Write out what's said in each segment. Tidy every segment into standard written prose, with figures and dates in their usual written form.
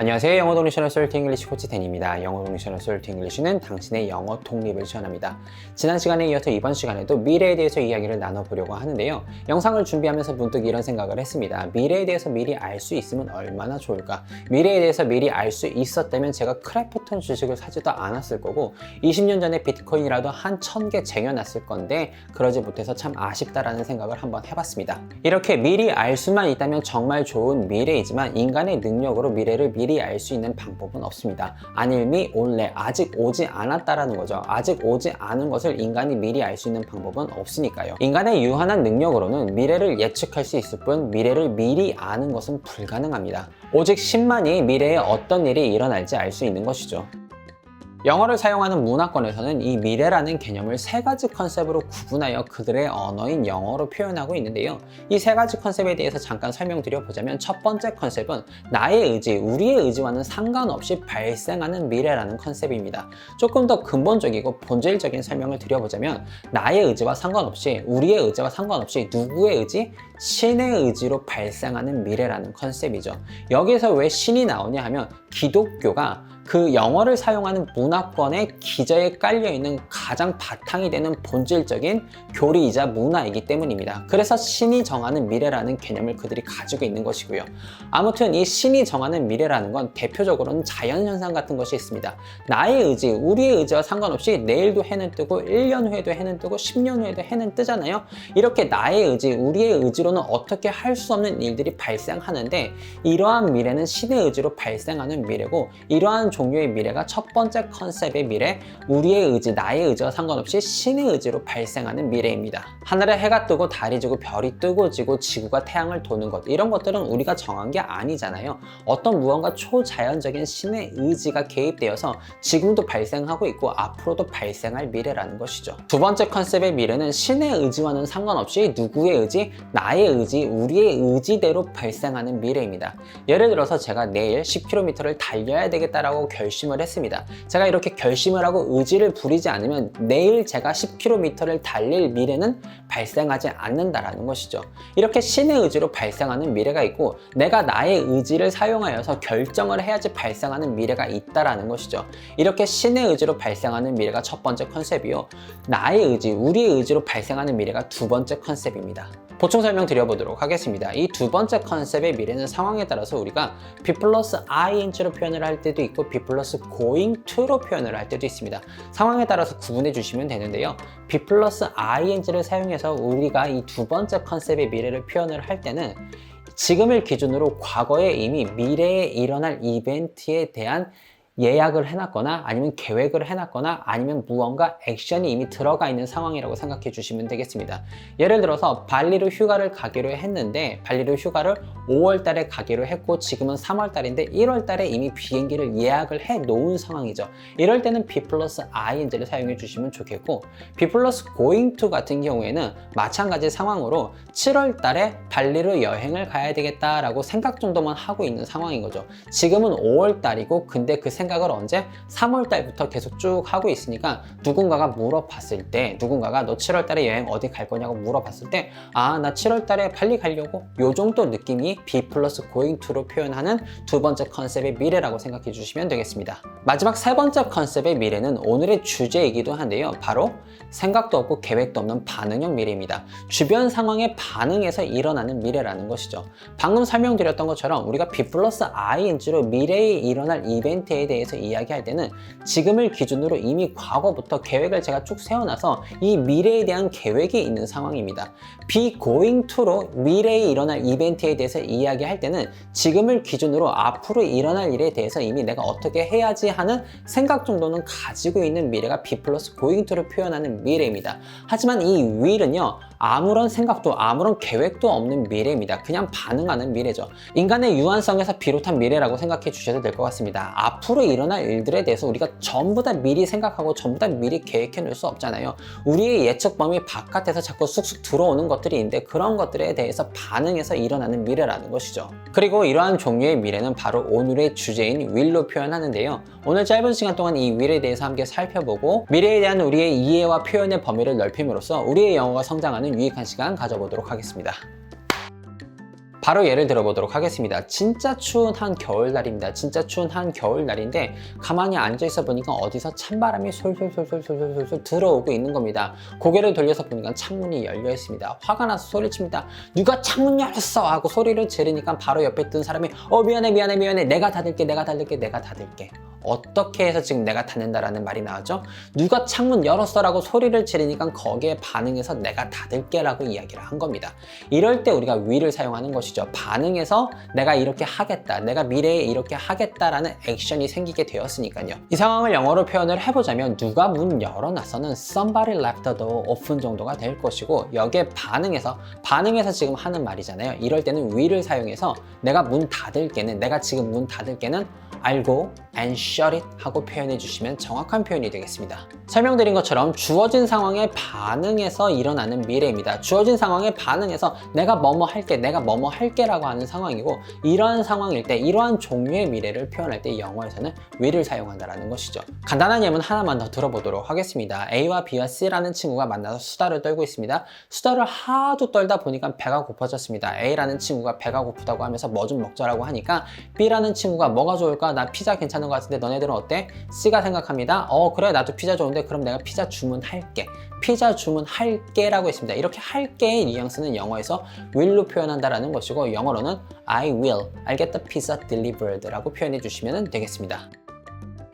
안녕하세요. 영어 동리셔널 솔트 잉글리시 코치 댄입니다. 영어 동리셔널 솔트 잉글리시는 당신의 영어 독립을 지원합니다. 지난 시간에 이어서 이번 시간에도 미래에 대해서 이야기를 나눠보려고 하는데요. 영상을 준비하면서 문득 이런 생각을 했습니다. 미래에 대해서 미리 알 수 있으면 얼마나 좋을까? 미래에 대해서 미리 알 수 있었다면 제가 크래프톤 주식을 사지도 않았을 거고 20년 전에 비트코인이라도 한 1000개 쟁여놨을 건데 그러지 못해서 참 아쉽다라는 생각을 한번 해봤습니다. 이렇게 미리 알 수만 있다면 정말 좋은 미래이지만 인간의 능력으로 미래를 미리 알 수 있는 방법은 없습니다. 아닐미 올레 아직 오지 않았다라는 거죠. 아직 오지 않은 것을 인간이 미리 알 수 있는 방법은 없으니까요. 인간의 유한한 능력으로는 미래를 예측할 수 있을 뿐 미래를 미리 아는 것은 불가능합니다. 오직 10만이 미래에 어떤 일이 일어날지 알 수 있는 것이죠. 영어를 사용하는 문화권에서는 이 미래라는 개념을 세 가지 컨셉으로 구분하여 그들의 언어인 영어로 표현하고 있는데요. 이 세 가지 컨셉에 대해서 잠깐 설명드려 보자면 첫 번째 컨셉은 나의 의지, 우리의 의지와는 상관없이 발생하는 미래라는 컨셉입니다. 조금 더 근본적이고 본질적인 설명을 드려보자면 나의 의지와 상관없이, 우리의 의지와 상관없이 누구의 의지? 신의 의지로 발생하는 미래라는 컨셉이죠. 여기에서 왜 신이 나오냐 하면 기독교가 그 영어를 사용하는 문화권의 기저에 깔려있는 가장 바탕이 되는 본질적인 교리이자 문화이기 때문입니다. 그래서 신이 정하는 미래라는 개념을 그들이 가지고 있는 것이고요. 아무튼 이 신이 정하는 미래라는 건 대표적으로는 자연현상 같은 것이 있습니다. 나의 의지, 우리의 의지와 상관없이 내일도 해는 뜨고 1년 후에도 해는 뜨고 10년 후에도 해는 뜨잖아요. 이렇게 나의 의지, 우리의 의지로는 어떻게 할 수 없는 일들이 발생하는데 이러한 미래는 신의 의지로 발생하는 미래고 이러한 종류의 미래가 첫 번째 컨셉의 미래, 우리의 의지, 나의 의지와 상관없이 신의 의지로 발생하는 미래입니다. 하늘에 해가 뜨고 달이 지고 별이 뜨고 지고 지구가 태양을 도는 것, 이런 것들은 우리가 정한 게 아니잖아요. 어떤 무언가 초자연적인 신의 의지가 개입되어서 지금도 발생하고 있고 앞으로도 발생할 미래라는 것이죠. 두 번째 컨셉의 미래는 신의 의지와는 상관없이 누구의 의지, 나의 의지, 우리의 의지대로 발생하는 미래입니다. 예를 들어서 제가 내일 10km를 달려야 되겠다라고 결심을 했습니다. 제가 이렇게 결심을 하고 의지를 부리지 않으면 내일 제가 10km를 달릴 미래는 발생하지 않는다라는 것이죠. 이렇게 신의 의지로 발생하는 미래가 있고 내가 나의 의지를 사용하여서 결정을 해야지 발생하는 미래가 있다라는 것이죠. 이렇게 신의 의지로 발생하는 미래가 첫 번째 컨셉이요. 나의 의지, 우리의 의지로 발생하는 미래가 두 번째 컨셉입니다. 보충 설명 드려보도록 하겠습니다. 이 두 번째 컨셉의 미래는 상황에 따라서 우리가 be 플러스 ing로 표현을 할 때도 있고 be 플러스 going to로 표현을 할 때도 있습니다. 상황에 따라서 구분해 주시면 되는데요. be 플러스 ing를 사용해서 우리가 이 두 번째 컨셉의 미래를 표현을 할 때는 지금을 기준으로 과거에 이미 미래에 일어날 이벤트에 대한 예약을 해놨거나 아니면 계획을 해놨거나 아니면 무언가 액션이 이미 들어가 있는 상황이라고 생각해 주시면 되겠습니다. 예를 들어서 발리로 휴가를 가기로 했는데 발리로 휴가를 5월 달에 가기로 했고 지금은 3월 달인데 1월 달에 이미 비행기를 예약을 해 놓은 상황이죠. 이럴 때는 be 플러스 ing를 사용해 주시면 좋겠고 be 플러스 going to 같은 경우에는 마찬가지 상황으로 7월 달에 발리로 여행을 가야 되겠다라고 생각 정도만 하고 있는 상황인 거죠. 지금은 5월 달이고 근데 그 생각을 언제? 3월 달부터 계속 쭉 하고 있으니까 누군가가 물어봤을 때 누군가가 너 7월 달에 여행 어디 갈 거냐고 물어봤을 때 아, 나 7월 달에 발리 가려고 요 정도 느낌이 be 플러스 going to로 표현하는 두 번째 컨셉의 미래라고 생각해 주시면 되겠습니다. 마지막 세 번째 컨셉의 미래는 오늘의 주제이기도 한데요. 바로 생각도 없고 계획도 없는 반응형 미래입니다. 주변 상황에 반응해서 일어나는 미래라는 것이죠. 방금 설명드렸던 것처럼 우리가 be 플러스 ing로 미래에 일어날 이벤트에 대해서 이야기할 때는 지금을 기준으로 이미 과거부터 계획을 제가 쭉 세워놔서 이 미래에 대한 계획이 있는 상황입니다. be going to로 미래에 일어날 이벤트에 대해서 이야기할 때는 지금을 기준으로 앞으로 일어날 일에 대해서 이미 내가 어떻게 해야지 하는 생각 정도는 가지고 있는 미래가 be 플러스 going to를 표현하는 미래입니다. 하지만 이 will은요 아무런 생각도 아무런 계획도 없는 미래입니다. 그냥 반응하는 미래죠. 인간의 유한성에서 비롯한 미래라고 생각해 주셔도 될 것 같습니다. 앞으로 일어날 일들에 대해서 우리가 전부 다 미리 생각하고 전부 다 미리 계획해 놓을 수 없잖아요. 우리의 예측 범위 바깥에서 자꾸 쑥쑥 들어오는 것들이 있는데 그런 것들에 대해서 반응해서 일어나는 미래라는 것이죠. 그리고 이러한 종류의 미래는 바로 오늘의 주제인 will로 표현하는데요. 오늘 짧은 시간 동안 이 will에 대해서 함께 살펴보고 미래에 대한 우리의 이해와 표현의 범위를 넓힘으로써 우리의 영어가 성장하는 유익한 시간 가져보도록 하겠습니다. 바로 예를 들어보도록 하겠습니다. 진짜 추운 한 겨울날입니다. 진짜 추운 한 겨울날인데 가만히 앉아있어 보니까 어디서 찬바람이 솔솔솔솔솔솔솔 들어오고 있는 겁니다. 고개를 돌려서 보니까 창문이 열려 있습니다. 화가 나서 소리칩니다. 누가 창문 열었어! 하고 소리를 지르니까 바로 옆에 든 사람이 미안해 내가 닫을게. 어떻게 해서 지금 내가 닫는다라는 말이 나왔죠? 누가 창문 열었어 라고 소리를 지르니까 거기에 반응해서 내가 닫을게 라고 이야기를 한 겁니다. 이럴 때 우리가 will을 사용하는 것이죠. 반응해서 내가 이렇게 하겠다, 내가 미래에 이렇게 하겠다라는 액션이 생기게 되었으니까요. 이 상황을 영어로 표현을 해보자면 누가 문 열어놨어는 somebody left the door open 정도가 될 것이고, 여기에 반응해서 지금 하는 말이잖아요. 이럴 때는 will을 사용해서 내가 지금 문 닫을게는 I'll go and shut it 하고 표현해 주시면 정확한 표현이 되겠습니다. 설명드린 것처럼 주어진 상황에 반응해서 일어나는 미래입니다. 주어진 상황에 반응해서 내가 뭐뭐 할게 라고 하는 상황이고, 이러한 상황일 때 이러한 종류의 미래를 표현할 때 영어에서는 will을 사용한다는 것이죠. 간단한 예문 하나만 더 들어보도록 하겠습니다. A와 B와 C라는 친구가 만나서 수다를 떨고 있습니다. 수다를 하도 떨다 보니까 배가 고파졌습니다. A라는 친구가 배가 고프다고 하면서 뭐 좀 먹자라고 하니까 B라는 친구가 뭐가 좋을까? 나 피자 괜찮은 것 같은데 너네들은 어때? C가 생각합니다. 그래 나도 피자 좋은데 그럼 내가 피자 주문할게 라고 했습니다. 이렇게 할게의 뉘앙스는 영어에서 will로 표현한다라는 것이고, 영어로는 I will, I'll get the pizza delivered 라고 표현해 주시면 되겠습니다.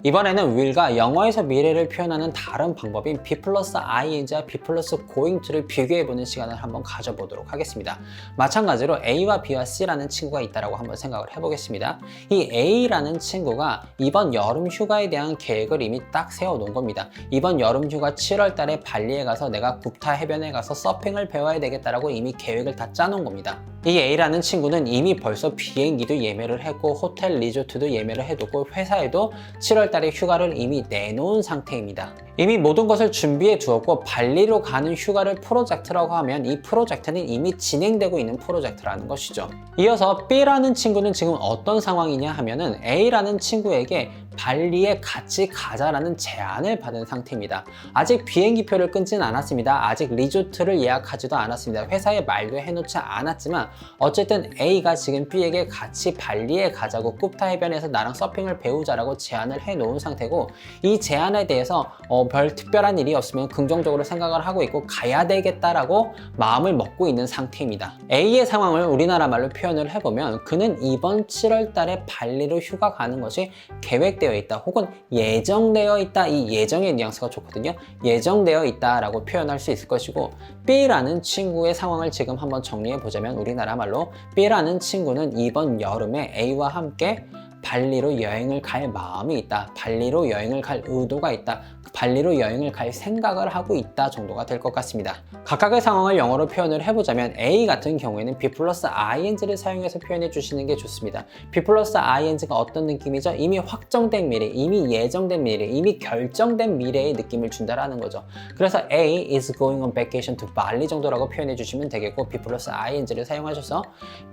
이번에는 will과 영어에서 미래를 표현하는 다른 방법인 be 플러스 ing와 be 플러스 going to를 비교해보는 시간을 한번 가져보도록 하겠습니다. 마찬가지로 A와 B와 C라는 친구가 있다고 한번 생각을 해보겠습니다. 이 A라는 친구가 이번 여름 휴가에 대한 계획을 이미 딱 세워놓은 겁니다. 이번 여름 휴가 7월 달에 발리에 가서 내가 굽타 해변에 가서 서핑을 배워야 되겠다라고 이미 계획을 다 짜놓은 겁니다. 이 A라는 친구는 이미 벌써 비행기도 예매를 했고 호텔 리조트도 예매를 해뒀고 회사에도 7월 달에 휴가를 이미 내놓은 상태입니다. 이미 모든 것을 준비해 두었고 발리로 가는 휴가를 프로젝트라고 하면 이 프로젝트는 이미 진행되고 있는 프로젝트라는 것이죠. 이어서 B라는 친구는 지금 어떤 상황이냐 하면은 A라는 친구에게 발리에 같이 가자라는 제안을 받은 상태입니다. 아직 비행기표를 끊지는 않았습니다. 아직 리조트를 예약하지도 않았습니다. 회사에 말도 해놓지 않았지만 어쨌든 A가 지금 B에게 같이 발리에 가자고 꿉타 해변에서 나랑 서핑을 배우자라고 제안을 해놓은 상태고, 이 제안에 대해서 별 특별한 일이 없으면 긍정적으로 생각을 하고 있고 가야 되겠다라고 마음을 먹고 있는 상태입니다. A의 상황을 우리나라 말로 표현을 해보면 그는 이번 7월 달에 발리로 휴가 가는 것이 계획되어 있다 혹은 예정되어 있다. 이 예정의 뉘앙스가 좋거든요. 예정되어 있다라고 표현할 수 있을 것이고, B라는 친구의 상황을 지금 한번 정리해 보자면 우리나라 말로 B라는 친구는 이번 여름에 A와 함께 발리로 여행을 갈 마음이 있다, 발리로 여행을 갈 의도가 있다, 발리로 여행을 갈 생각을 하고 있다 정도가 될 것 같습니다. 각각의 상황을 영어로 표현을 해보자면 A 같은 경우에는 be 플러스 ing를 사용해서 표현해 주시는 게 좋습니다. be 플러스 ing가 어떤 느낌이죠? 이미 확정된 미래, 이미 예정된 미래, 이미 결정된 미래의 느낌을 준다라는 거죠. 그래서 A is going on vacation to Bali 정도라고 표현해 주시면 되겠고, be 플러스 ing를 사용하셔서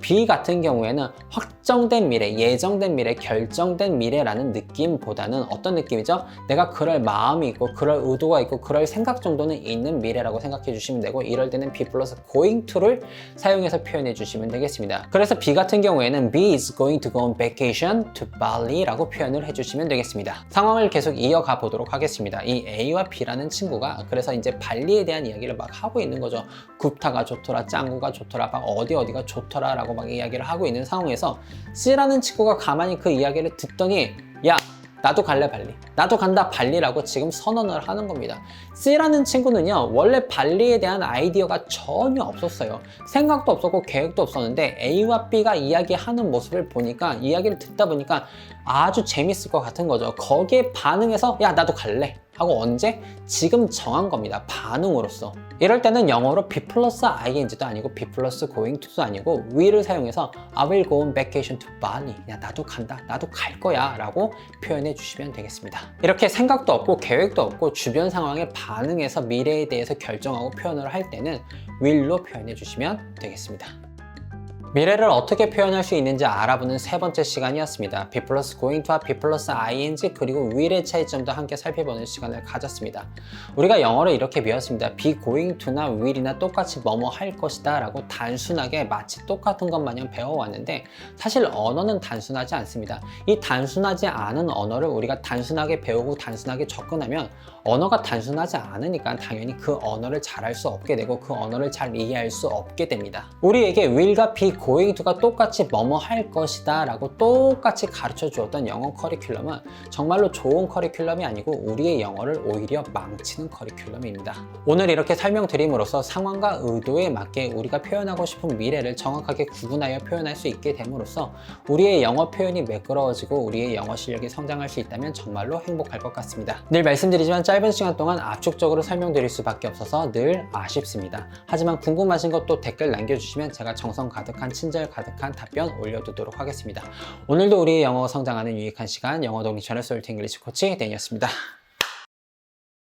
B 같은 경우에는 확정된 미래, 예정된 미래, 결정된 미래라는 느낌보다는 어떤 느낌이죠? 내가 그럴 마음이 있고 그럴 의도가 있고 그럴 생각 정도는 있는 미래라고 생각해 주시면 되고, 이럴 때는 be 플러스 going to를 사용해서 표현해 주시면 되겠습니다. 그래서 B 같은 경우에는 B is going to go on vacation to Bali 라고 표현을 해주시면 되겠습니다. 상황을 계속 이어가 보도록 하겠습니다. 이 A와 B라는 친구가 그래서 이제 발리에 대한 이야기를 막 하고 있는 거죠. 굽타가 좋더라, 짱구가 좋더라, 막 어디가 좋더라 라고 막 이야기를 하고 있는 상황에서 C라는 친구가 가만히 그 이야기를 듣더니 야, 나도 갈래 발리, 나도 간다 발리라고 지금 선언을 하는 겁니다. C라는 친구는요 원래 발리에 대한 아이디어가 전혀 없었어요. 생각도 없었고 계획도 없었는데 A와 B가 이야기하는 모습을 보니까, 이야기를 듣다 보니까 아주 재밌을 것 같은 거죠. 거기에 반응해서 야 나도 갈래 하고 언제? 지금 정한 겁니다. 반응으로써. 이럴 때는 영어로 be 플러스 ing도 아니고 be 플러스 going to도 아니고 will을 사용해서 I will go on vacation to Bali. 야 나도 간다, 나도 갈 거야 라고 표현해 주시면 되겠습니다. 이렇게 생각도 없고 계획도 없고 주변 상황에 반응해서 미래에 대해서 결정하고 표현을 할 때는 will로 표현해 주시면 되겠습니다. 미래를 어떻게 표현할 수 있는지 알아보는 세 번째 시간이었습니다. be 플러스 going to와 be 플러스 ing 그리고 will의 차이점도 함께 살펴보는 시간을 가졌습니다. 우리가 영어를 이렇게 배웠습니다. be going to나 will이나 똑같이 뭐뭐 할 것이다 라고 단순하게 마치 똑같은 것 마냥 배워왔는데 사실 언어는 단순하지 않습니다. 이 단순하지 않은 언어를 우리가 단순하게 배우고 단순하게 접근하면 언어가 단순하지 않으니까 당연히 그 언어를 잘할 수 없게 되고 그 언어를 잘 이해할 수 없게 됩니다. 우리에게 will과 be going to가 똑같이 뭐뭐 할 것이다 라고 똑같이 가르쳐 주었던 영어 커리큘럼은 정말로 좋은 커리큘럼이 아니고 우리의 영어를 오히려 망치는 커리큘럼입니다. 오늘 이렇게 설명드림으로써 상황과 의도에 맞게 우리가 표현하고 싶은 미래를 정확하게 구분하여 표현할 수 있게 됨으로써 우리의 영어 표현이 매끄러워지고 우리의 영어 실력이 성장할 수 있다면 정말로 행복할 것 같습니다. 늘 말씀드리지만 짧은 시간 동안 압축적으로 설명드릴 수밖에 없어서 늘 아쉽습니다. 하지만 궁금하신 것도 댓글 남겨주시면 제가 정성 가득한 친절 가득한 답변 올려두도록 하겠습니다. 오늘도 우리의 영어가 성장하는 유익한 시간 영어 동리 채널 솔트 잉글리시 코치 데니였습니다.